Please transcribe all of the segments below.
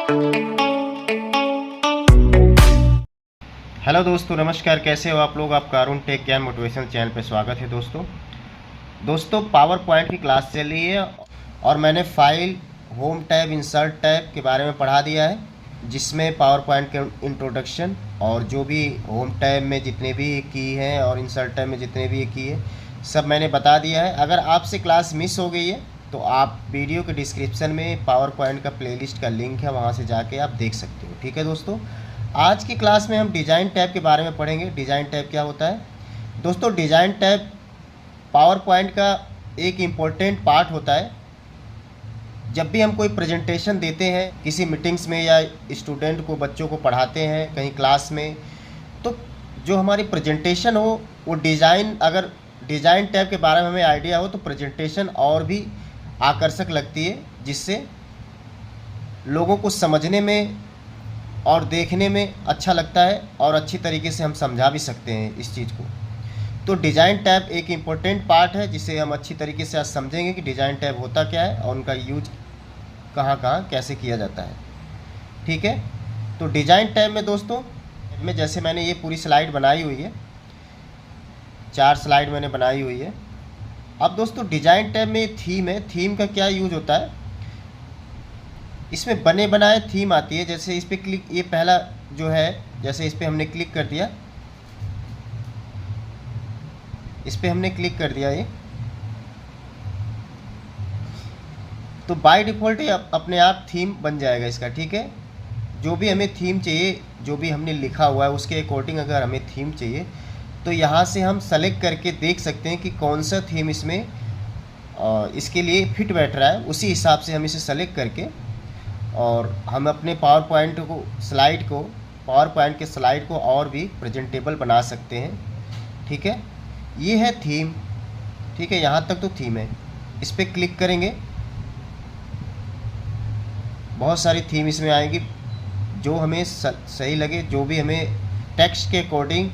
Hello दोस्तों, नमस्कार। कैसे हो आप लोग? आपका अरुण टेक ज्ञान मोटिवेशनल चैनल पे स्वागत है। दोस्तों पावर पॉइंट की क्लास चल रही है और मैंने file, home tab, insert tab के बारे में पढ़ा दिया है, जिसमें पावर पॉइंट के इंट्रोडक्शन और जो भी होम टैब में जितने भी की हैं और इंसर्ट टैब में जितने भी की है सब मैंने बता दिया है। अगर आपसे क्लास मिस हो गई है तो आप वीडियो के डिस्क्रिप्शन में पावर पॉइंट का प्लेलिस्ट का लिंक है, वहाँ से जाके आप देख सकते हो। ठीक है दोस्तों, आज की क्लास में हम डिज़ाइन टैब के बारे में पढ़ेंगे। डिज़ाइन टैब क्या होता है दोस्तों? डिज़ाइन टैब पावर पॉइंट का एक इम्पोर्टेंट पार्ट होता है। जब भी हम कोई प्रेजेंटेशन देते हैं किसी मीटिंग्स में या स्टूडेंट को, बच्चों को पढ़ाते हैं कहीं क्लास में, तो जो हमारी प्रेजेंटेशन हो वो अगर डिज़ाइन टैब के बारे में हमें आइडिया हो तो प्रेजेंटेशन और भी आकर्षक लगती है, जिससे लोगों को समझने में और देखने में अच्छा लगता है और अच्छी तरीके से हम समझा भी सकते हैं इस चीज़ को। तो डिज़ाइन टैब एक इम्पोर्टेंट पार्ट है, जिसे हम अच्छी तरीके से आज समझेंगे कि डिज़ाइन टैब होता क्या है और उनका यूज कहाँ कहाँ कैसे किया जाता है। ठीक है, तो डिज़ाइन टैब में दोस्तों जैसे मैंने ये पूरी स्लाइड बनाई हुई है, 4 स्लाइड मैंने बनाई हुई है। अब दोस्तों डिज़ाइन टैब में थीम है। थीम का क्या यूज होता है? इसमें बने बनाए थीम आती है। जैसे इस पर क्लिक, ये पहला जो है, जैसे इस पर हमने क्लिक कर दिया, ये तो बाय डिफ़ॉल्ट ये अपने आप थीम बन जाएगा इसका। ठीक है, जो भी हमें थीम चाहिए, जो भी हमने लिखा हुआ है उसके अकॉर्डिंग अगर हमें थीम चाहिए तो यहाँ से हम सेलेक्ट करके देख सकते हैं कि कौन सा थीम इसमें इसके लिए फिट बैठ रहा है। उसी हिसाब से हम इसे सेलेक्ट करके और हम अपने पावर पॉइंट के स्लाइड को और भी प्रेजेंटेबल बना सकते हैं। ठीक है, ये है थीम। ठीक है, यहाँ तक तो थीम है। इस पर क्लिक करेंगे, बहुत सारी थीम इसमें आएगी, जो हमें सही लगे, जो भी हमें टेक्स्ट के अकॉर्डिंग,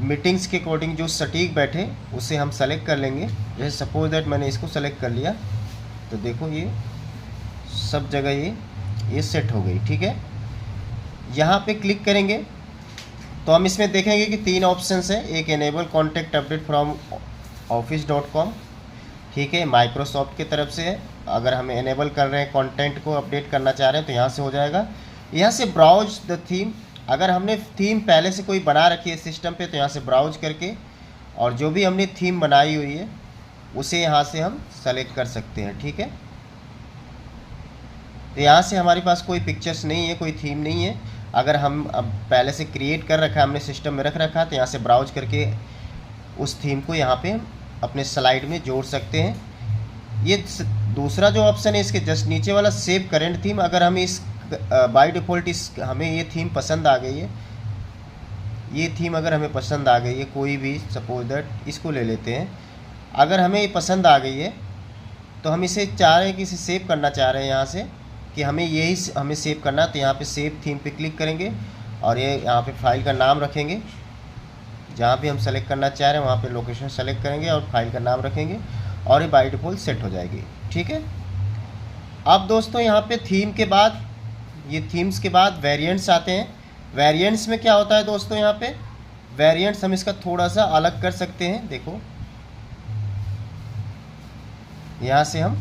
मीटिंग्स के अकॉर्डिंग जो सटीक बैठे उसे हम सेलेक्ट कर लेंगे। जैसे सपोज दैट मैंने इसको सेलेक्ट कर लिया तो देखो ये सब जगह ये सेट हो गई। ठीक है, यहाँ पे क्लिक करेंगे तो हम इसमें देखेंगे कि 3 ऑप्शंस हैं। एक enable contact update from office.com, ठीक है, माइक्रोसॉफ्ट की तरफ से है। अगर हम एनेबल कर रहे हैं, कंटेंट को अपडेट करना चाह रहे हैं तो यहाँ से हो जाएगा। यहाँ से ब्राउज द थीम, अगर हमने थीम पहले से कोई बना रखी है सिस्टम पे तो यहाँ से ब्राउज करके और जो भी हमने थीम बनाई हुई है उसे यहाँ से हम सेलेक्ट कर सकते हैं। ठीक है, तो यहाँ से हमारे पास कोई पिक्चर्स नहीं है, कोई थीम नहीं है। अगर हम अब पहले से क्रिएट कर रखा है, हमने सिस्टम में रख रखा है, तो यहाँ से ब्राउज करके उस थीम को यहाँ पे अपने स्लाइड में जोड़ सकते हैं। ये दूसरा जो ऑप्शन है इसके जस्ट नीचे वाला, सेव करेंट थीम, अगर हम इस बाय डिफ़ॉल्ट हमें ये थीम पसंद आ गई है, ये थीम अगर हमें पसंद आ गई है, कोई भी, सपोज दैट इसको ले लेते हैं, अगर हमें ये पसंद आ गई है तो हम इसे चाह रहे हैं कि इसे सेव करना चाह रहे हैं यहाँ से, कि हमें यही हमें सेव करना है, तो यहाँ पे सेव थीम पे क्लिक करेंगे और ये यहाँ पे फाइल का नाम रखेंगे। जहाँ भी हम सेलेक्ट करना चाह रहे हैं वहाँ पे लोकेशन सेलेक्ट करेंगे और फाइल का नाम रखेंगे और ये बाय डिफ़ॉल्ट सेट हो जाएगी। ठीक है, अब दोस्तों यहाँ पे थीम के बाद, ये थीम्स के बाद वेरिएंट्स आते हैं। वेरिएंट्स में क्या होता है दोस्तों? यहाँ पे वेरिएंट्स हम इसका थोड़ा सा अलग कर सकते हैं। देखो यहाँ से हम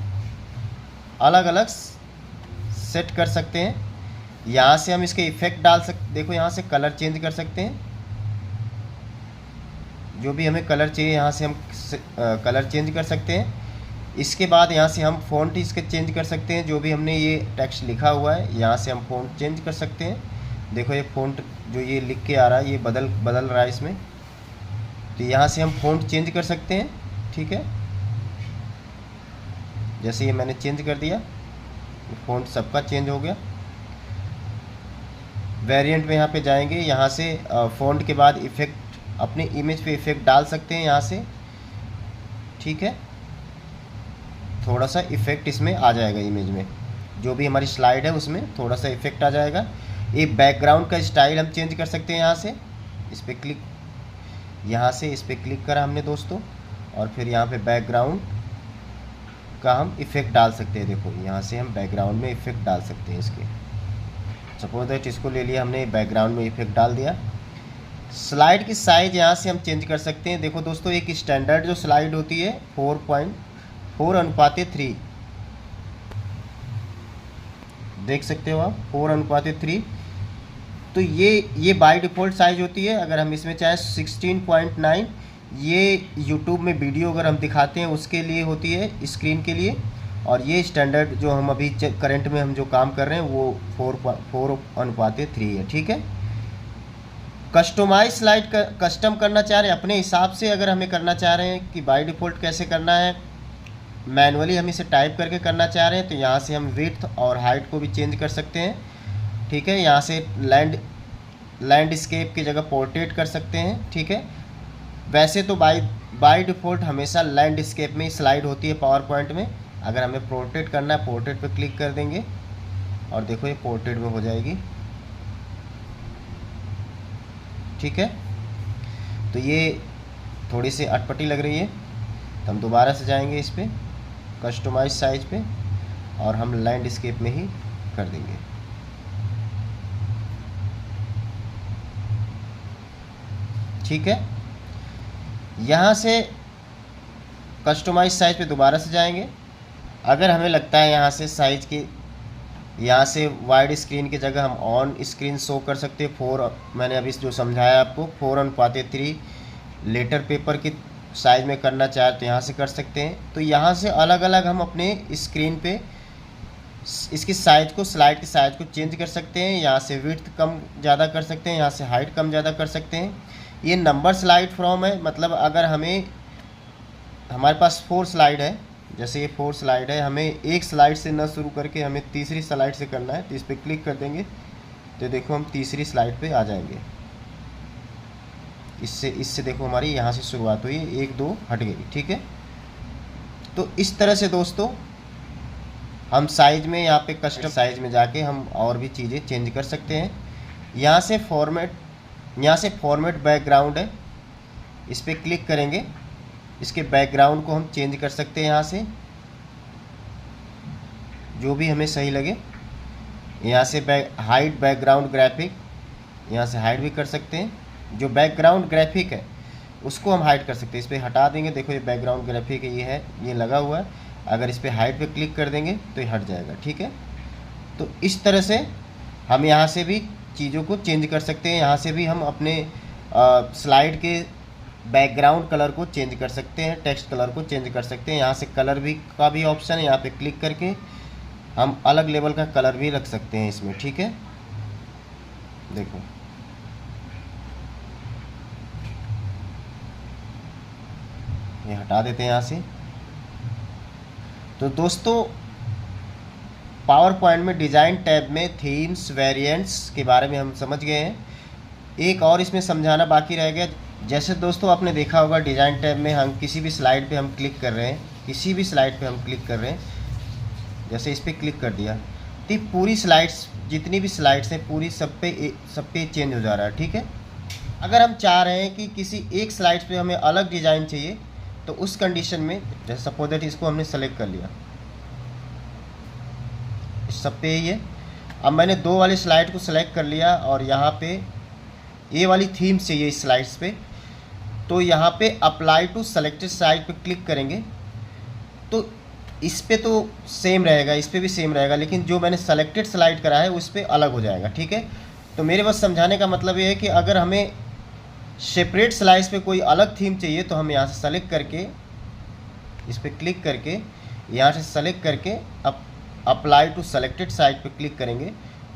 अलग अलग सेट कर सकते हैं। यहाँ से हम इसके इफ़ेक्ट डाल सकते, देखो यहाँ से कलर चेंज कर सकते हैं, जो भी हमें कलर चाहिए यहाँ से हम कलर चेंज कर सकते हैं। इसके बाद यहाँ से हम फ़ॉन्ट इसके चेंज कर सकते हैं। जो भी हमने ये टेक्स्ट लिखा हुआ है यहाँ से हम फ़ॉन्ट चेंज कर सकते हैं। देखो ये फ़ॉन्ट जो ये लिख के आ रहा है ये बदल रहा है इसमें, तो यहाँ से हम फ़ॉन्ट चेंज कर सकते हैं। ठीक है, जैसे ये मैंने चेंज कर दिया, फ़ॉन्ट सबका चेंज हो गया। वेरिएंट में यहाँ पे जाएंगे, यहाँ से फ़ॉन्ट के बाद इफ़ेक्ट, अपने इमेज पे इफ़ेक्ट डाल सकते हैं यहाँ से। ठीक है, थोड़ा सा इफ़ेक्ट इसमें आ जाएगा, इमेज में जो भी हमारी स्लाइड है उसमें थोड़ा सा इफ़ेक्ट आ जाएगा। ये बैकग्राउंड का स्टाइल हम चेंज कर सकते हैं। यहाँ से इस पर क्लिक, यहाँ से इस पर क्लिक करा हमने दोस्तों और फिर यहाँ पे बैकग्राउंड का हम इफ़ेक्ट डाल सकते हैं। देखो यहाँ से हम बैकग्राउंड में इफ़ेक्ट डाल सकते हैं इसके। सपोज दैट इसको ले लिया हमने, बैकग्राउंड में इफ़ेक्ट डाल दिया। स्लाइड की साइज़ यहाँ से हम चेंज कर सकते हैं। देखो दोस्तों, एक स्टैंडर्ड जो स्लाइड होती है 4:4:3, देख सकते हो आप 4:3। तो ये बाय डिफ़ॉल्ट साइज़ होती है। अगर हम इसमें चाहे 16.9, ये यूट्यूब में वीडियो अगर हम दिखाते हैं उसके लिए होती है, स्क्रीन के लिए। और ये स्टैंडर्ड जो हम अभी करंट में हम जो काम कर रहे हैं वो 4:3 है, ठीक है। कस्टमाइज स्लाइड कस्टम करना चाह रहे हैं अपने हिसाब से, अगर हमें करना चाह रहे हैं कि बाय डिफ़ॉल्ट कैसे करना है, मैनुअली हम इसे टाइप करके करना चाह रहे हैं, तो यहाँ से हम विड्थ और हाइट को भी चेंज कर सकते हैं, ठीक है। यहाँ से लैंडस्केप की जगह पोर्ट्रेट कर सकते हैं, ठीक है। वैसे तो बाय डिफ़ॉल्ट हमेशा लैंडस्केप में ही स्लाइड होती है पावर पॉइंट में। अगर हमें पोर्ट्रेट करना है, पोर्ट्रेट पर क्लिक कर देंगे और देखो ये पोर्ट्रेट में हो जाएगी, ठीक है। तो ये थोड़ी सी अटपटी लग रही है, तो हम दोबारा से जाएंगे इस पर कस्टमाइज साइज पे और हम लैंडस्केप में ही कर देंगे। ठीक है, यहाँ से कस्टमाइज साइज पे दोबारा से जाएंगे। अगर हमें लगता है यहाँ से साइज की, यहाँ से वाइड स्क्रीन की जगह हम ऑन स्क्रीन शो कर सकते हैं। मैंने अभी जो समझाया आपको 4:3 लेटर पेपर की साइज़ में करना चाहे तो यहाँ से कर सकते हैं। तो यहाँ से अलग अलग हम अपने स्क्रीन पे इसकी साइज़ को, स्लाइड की साइज़ को चेंज कर सकते हैं। यहाँ से विड्थ कम ज़्यादा कर सकते हैं, यहाँ से हाइट कम ज़्यादा कर सकते हैं। ये नंबर स्लाइड फ्रॉम है, मतलब अगर हमारे पास 4 स्लाइड है, जैसे ये 4 स्लाइड है, हमें एक स्लाइड से न शुरू करके हमें तीसरी स्लाइड से करना है, तो इस पर क्लिक कर देंगे तो देखो हम तीसरी स्लाइड पे आ जाएंगे। इससे देखो हमारी यहाँ से शुरुआत हुई, 1 2 हट गई, ठीक है। तो इस तरह से दोस्तों हम साइज में, यहाँ पे कस्टम साइज में जाके हम और भी चीज़ें चेंज कर सकते हैं। यहाँ से फॉर्मेट बैकग्राउंड है, इस पर क्लिक करेंगे, इसके बैकग्राउंड को हम चेंज कर सकते हैं। यहाँ से जो भी हमें सही लगे, यहाँ से हाइड बैकग्राउंड ग्राफिक, यहाँ से हाइड भी कर सकते हैं। जो बैकग्राउंड ग्राफिक है उसको हम हाइड कर सकते हैं, इस पर हटा देंगे। देखो ये बैकग्राउंड ग्राफिक है, ये लगा हुआ है। अगर इस पर हाइड पे क्लिक कर देंगे तो ये हट जाएगा, ठीक है। तो इस तरह से हम यहाँ से भी चीज़ों को चेंज कर सकते हैं। यहाँ से भी हम अपने स्लाइड के बैकग्राउंड कलर को चेंज कर सकते हैं, टेक्स्ट कलर को चेंज कर सकते हैं। यहाँ से कलर का भी ऑप्शन है, यहाँ पे क्लिक करके हम अलग लेवल का कलर भी रख सकते हैं इसमें, ठीक है। देखो ये हटा देते हैं यहाँ से। तो दोस्तों पावर पॉइंट में डिज़ाइन टैब में थीम्स वेरिएंट्स के बारे में हम समझ गए हैं। एक और इसमें समझाना बाकी रह गया। जैसे दोस्तों आपने देखा होगा डिज़ाइन टैब में हम किसी भी स्लाइड पे हम क्लिक कर रहे हैं, किसी भी स्लाइड पे हम क्लिक कर रहे हैं, जैसे इस पर क्लिक कर दिया तो पूरी स्लाइड्स, जितनी भी स्लाइड्स हैं पूरी सब पे चेंज हो जा रहा है, ठीक है। अगर हम चाह रहे हैं कि किसी एक स्लाइड्स पे हमें अलग डिज़ाइन चाहिए, तो उस कंडीशन में जैसे सपोज दैट इसको हमने सेलेक्ट कर लिया, इस सब पे ही है। अब मैंने 2 वाली स्लाइड को सेलेक्ट कर लिया और यहाँ पे ये वाली थीम चाहिए इस स्लाइड्स पे, तो यहाँ पे अप्लाई टू सेलेक्टेड स्लाइड पे क्लिक करेंगे तो इस पे तो सेम रहेगा, इस पे भी सेम रहेगा, लेकिन जो मैंने सेलेक्टेड स्लाइड करा है उस पर अलग हो जाएगा, ठीक है। तो मेरे बस समझाने का मतलब ये है कि अगर हमें सेपरेट स्लाइड्स पे कोई अलग थीम चाहिए तो हम यहाँ से सेलेक्ट करके, इस पर क्लिक करके, यहाँ से सेलेक्ट करके अप्लाई टू सेलेक्टेड साइड पे क्लिक करेंगे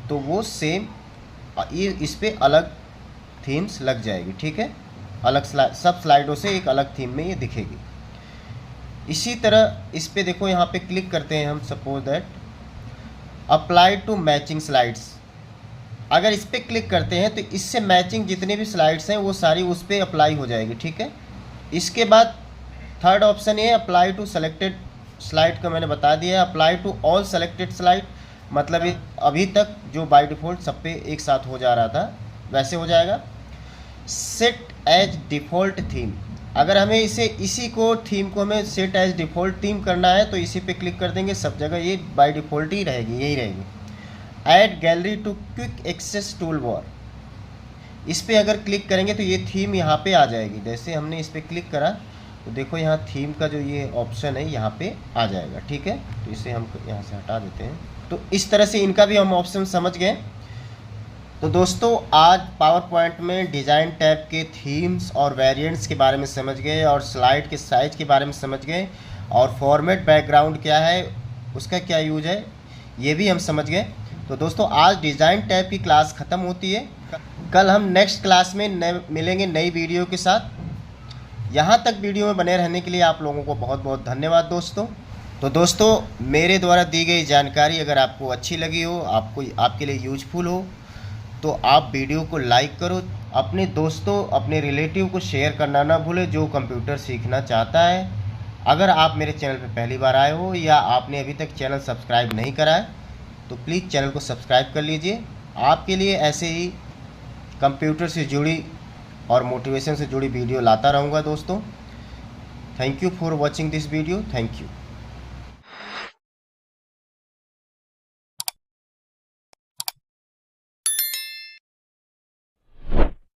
तो वो सेम ये इस पर अलग थीम्स लग जाएगी, ठीक है। अलग सब स्लाइडों से एक अलग थीम में ये दिखेगी। इसी तरह इस पे देखो, यहाँ पे क्लिक करते हैं हम, suppose that apply to matching slides. अगर इस पर क्लिक करते हैं तो इससे मैचिंग जितनी भी स्लाइड्स हैं वो सारी उस पर अप्लाई हो जाएगी, ठीक है। इसके बाद थर्ड ऑप्शन ये अप्लाई टू सेलेक्टेड स्लाइड का मैंने बता दिया है। Apply to all selected slide, मतलब अभी तक जो बाय डिफ़ॉल्ट सब पे एक साथ हो जा रहा था वैसे हो जाएगा। सेट एज डिफ़ॉल्ट थीम, अगर हमें इसी को थीम को हमें सेट एज डिफ़ॉल्ट थीम करना है तो इसी पे क्लिक कर देंगे, सब जगह ये बाय डिफ़ॉल्ट ही रहेगी, यही रहेगी। Add gallery to quick access tool bar, इस पर अगर क्लिक करेंगे तो ये थीम यहाँ पे आ जाएगी। जैसे हमने इस पर क्लिक करा तो देखो यहाँ थीम का जो ये ऑप्शन है यहाँ पे आ जाएगा, ठीक है। तो इसे हम यहाँ से हटा देते हैं। तो इस तरह से इनका भी हम ऑप्शन समझ गए। तो दोस्तों आज पावर पॉइंट में डिज़ाइन टैब के थीम्स और वेरिएंट्स के बारे में समझ गए, और स्लाइड के साइज़ के बारे में समझ गए, और फॉर्मेट बैकग्राउंड क्या है, उसका क्या यूज है, ये भी हम समझ गए। तो दोस्तों आज डिज़ाइन टैब की क्लास ख़त्म होती है। कल हम नेक्स्ट क्लास में मिलेंगे नई वीडियो के साथ। यहाँ तक वीडियो में बने रहने के लिए आप लोगों को बहुत बहुत धन्यवाद दोस्तों। तो दोस्तों मेरे द्वारा दी गई जानकारी अगर आपको अच्छी लगी हो, आपके लिए यूजफुल हो, तो आप वीडियो को लाइक करो, अपने दोस्तों अपने रिलेटिव को शेयर करना ना भूलें जो कंप्यूटर सीखना चाहता है। अगर आप मेरे चैनल पर पहली बार आए हो या आपने अभी तक चैनल सब्सक्राइब नहीं करा है तो प्लीज़ चैनल को सब्सक्राइब कर लीजिए। आपके लिए ऐसे ही कंप्यूटर से जुड़ी और मोटिवेशन से जुड़ी वीडियो लाता रहूँगा दोस्तों। Thank you for watching this video. Thank you.